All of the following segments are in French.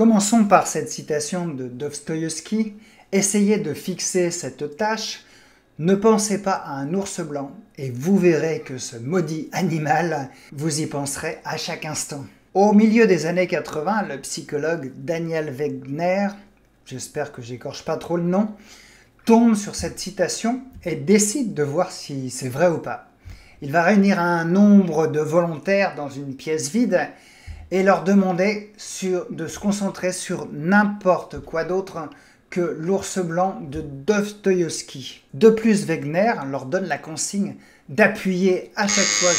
Commençons par cette citation de Dostoïevski. Essayez de fixer cette tâche. Ne pensez pas à un ours blanc et vous verrez que ce maudit animal, vous y penserez à chaque instant. Au milieu des années 80, le psychologue Daniel Wegner, j'espère que j'écorche pas trop le nom, tombe sur cette citation et décide de voir si c'est vrai ou pas. Il va réunir un nombre de volontaires dans une pièce vide et leur demander de se concentrer sur n'importe quoi d'autre que l'ours blanc de Dostoïevski. De plus, Wegner leur donne la consigne d'appuyer à chaque fois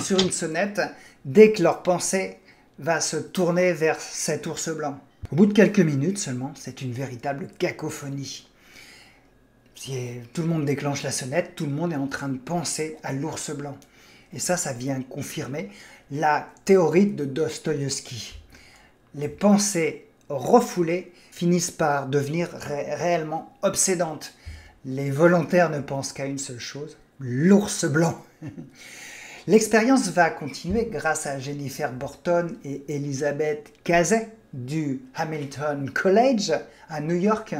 sur une sonnette dès que leur pensée va se tourner vers cet ours blanc. Au bout de quelques minutes seulement, c'est une véritable cacophonie. Tout le monde déclenche la sonnette, tout le monde est en train de penser à l'ours blanc. Et ça vient confirmer la théorie de Dostoïevski. Les pensées refoulées finissent par devenir réellement obsédantes. Les volontaires ne pensent qu'à une seule chose, l'ours blanc. L'expérience va continuer grâce à Jennifer Burton et Elizabeth Cazet du Hamilton College à New York,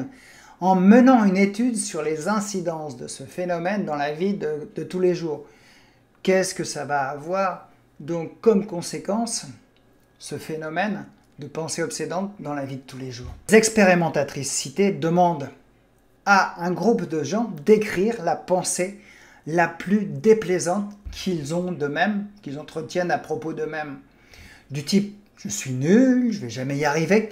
en menant une étude sur les incidences de ce phénomène dans la vie de tous les jours. Qu'est-ce que ça va avoir donc comme conséquence, ce phénomène de pensée obsédante dans la vie de tous les jours? Les expérimentatrices citées demandent à un groupe de gens d'écrire la pensée la plus déplaisante qu'ils ont d'eux-mêmes, qu'ils entretiennent à propos d'eux-mêmes. Du type « je suis nul, je vais jamais y arriver ».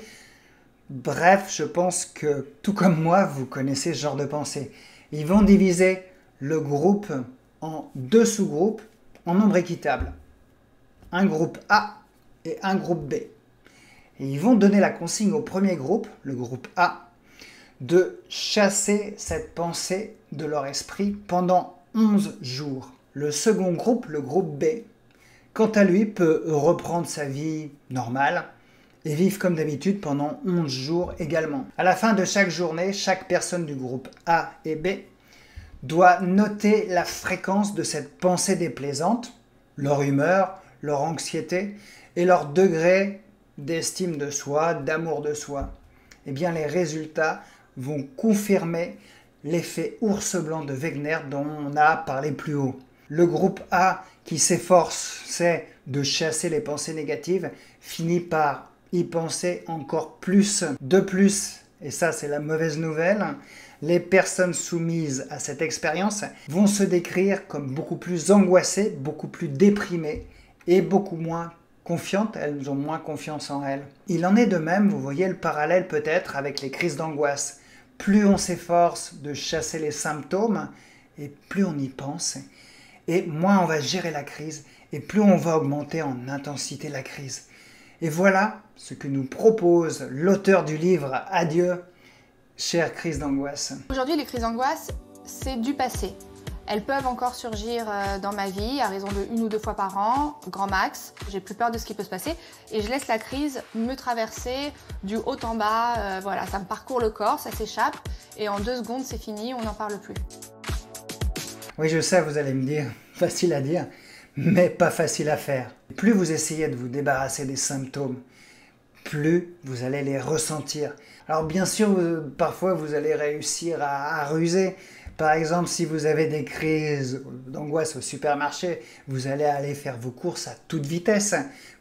Bref, je pense que, tout comme moi, vous connaissez ce genre de pensée. Ils vont diviser le groupe en deux sous-groupes en nombre équitable. Un groupe A et un groupe B. Et ils vont donner la consigne au premier groupe, le groupe A, de chasser cette pensée de leur esprit pendant 11 jours. Le second groupe, le groupe B, quant à lui, peut reprendre sa vie normale et vivre comme d'habitude pendant 11 jours également. À la fin de chaque journée, chaque personne du groupe A et B doit noter la fréquence de cette pensée déplaisante, leur humeur, leur anxiété et leur degré d'estime de soi, d'amour de soi. Eh bien, les résultats vont confirmer l'effet ours blanc de Wegner dont on a parlé plus haut. Le groupe A, qui s'efforçait de chasser les pensées négatives, finit par y penser encore plus. De plus, et ça c'est la mauvaise nouvelle, les personnes soumises à cette expérience vont se décrire comme beaucoup plus angoissées, beaucoup plus déprimées et beaucoup moins confiantes, elles ont moins confiance en elles. Il en est de même, vous voyez le parallèle peut-être avec les crises d'angoisse. Plus on s'efforce de chasser les symptômes, et plus on y pense, et moins on va gérer la crise, et plus on va augmenter en intensité la crise. Et voilà ce que nous propose l'auteur du livre Adieu, chère crise d'angoisse. Aujourd'hui, les crises d'angoisse, c'est du passé. Elles peuvent encore surgir dans ma vie à raison de 1 ou 2 fois par an, grand max. J'ai plus peur de ce qui peut se passer et je laisse la crise me traverser du haut en bas. Voilà, ça me parcourt le corps, ça s'échappe et en 2 secondes, c'est fini, on n'en parle plus. Oui, je sais, vous allez me dire, facile à dire, mais pas facile à faire. Plus vous essayez de vous débarrasser des symptômes, plus vous allez les ressentir. Alors bien sûr, parfois vous allez réussir à ruser. Par exemple, si vous avez des crises d'angoisse au supermarché, vous allez aller faire vos courses à toute vitesse.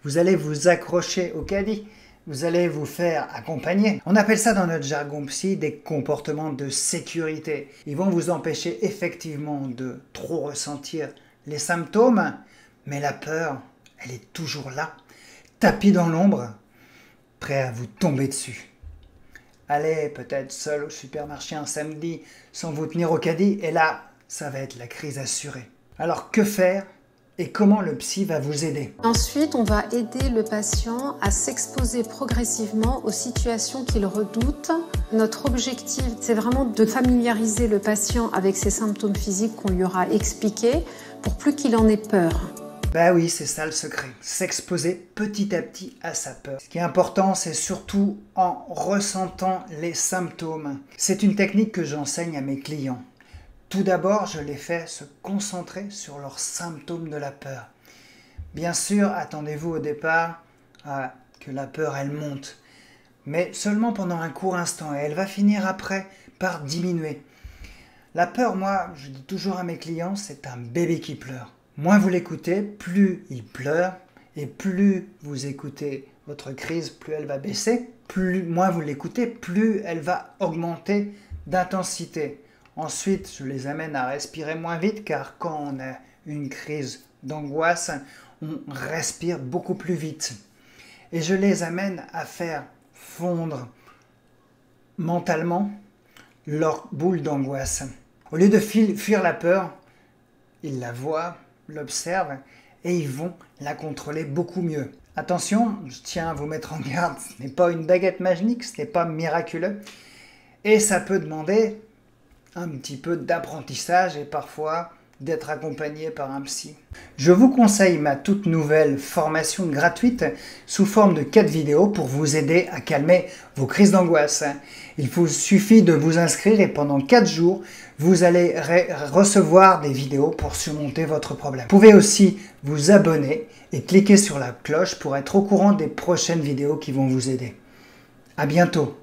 Vous allez vous accrocher au caddie. Vous allez vous faire accompagner. On appelle ça dans notre jargon psy des comportements de sécurité. Ils vont vous empêcher effectivement de trop ressentir les symptômes, mais la peur, elle est toujours là, tapis dans l'ombre, prêt à vous tomber dessus. Allez peut-être seul au supermarché un samedi sans vous tenir au caddie, et là, ça va être la crise assurée. Alors que faire et comment le psy va vous aider? Ensuite, on va aider le patient à s'exposer progressivement aux situations qu'il redoute. Notre objectif, c'est vraiment de familiariser le patient avec ces symptômes physiques qu'on lui aura expliqués pour plus qu'il en ait peur. Ben oui, c'est ça le secret, s'exposer petit à petit à sa peur. Ce qui est important, c'est surtout en ressentant les symptômes. C'est une technique que j'enseigne à mes clients. Tout d'abord, je les fais se concentrer sur leurs symptômes de la peur. Bien sûr, attendez-vous au départ à que la peur, elle monte. mais seulement pendant un court instant, et elle va finir après par diminuer. La peur, moi, je dis toujours à mes clients, c'est un bébé qui pleure. Moins vous l'écoutez, plus il pleure, et plus vous écoutez votre crise, plus elle va baisser. Moins vous l'écoutez, plus elle va augmenter d'intensité. Ensuite, je les amène à respirer moins vite, car quand on a une crise d'angoisse, on respire beaucoup plus vite. Et je les amène à faire fondre mentalement leur boule d'angoisse. Au lieu de fuir la peur, ils la voient, l'observent et ils vont la contrôler beaucoup mieux. Attention, je tiens à vous mettre en garde, ce n'est pas une baguette magique, ce n'est pas miraculeux et ça peut demander un petit peu d'apprentissage et parfois d'être accompagné par un psy. Je vous conseille ma toute nouvelle formation gratuite sous forme de 4 vidéos pour vous aider à calmer vos crises d'angoisse. Il vous suffit de vous inscrire et pendant 4 jours, vous allez recevoir des vidéos pour surmonter votre problème. Vous pouvez aussi vous abonner et cliquer sur la cloche pour être au courant des prochaines vidéos qui vont vous aider. À bientôt!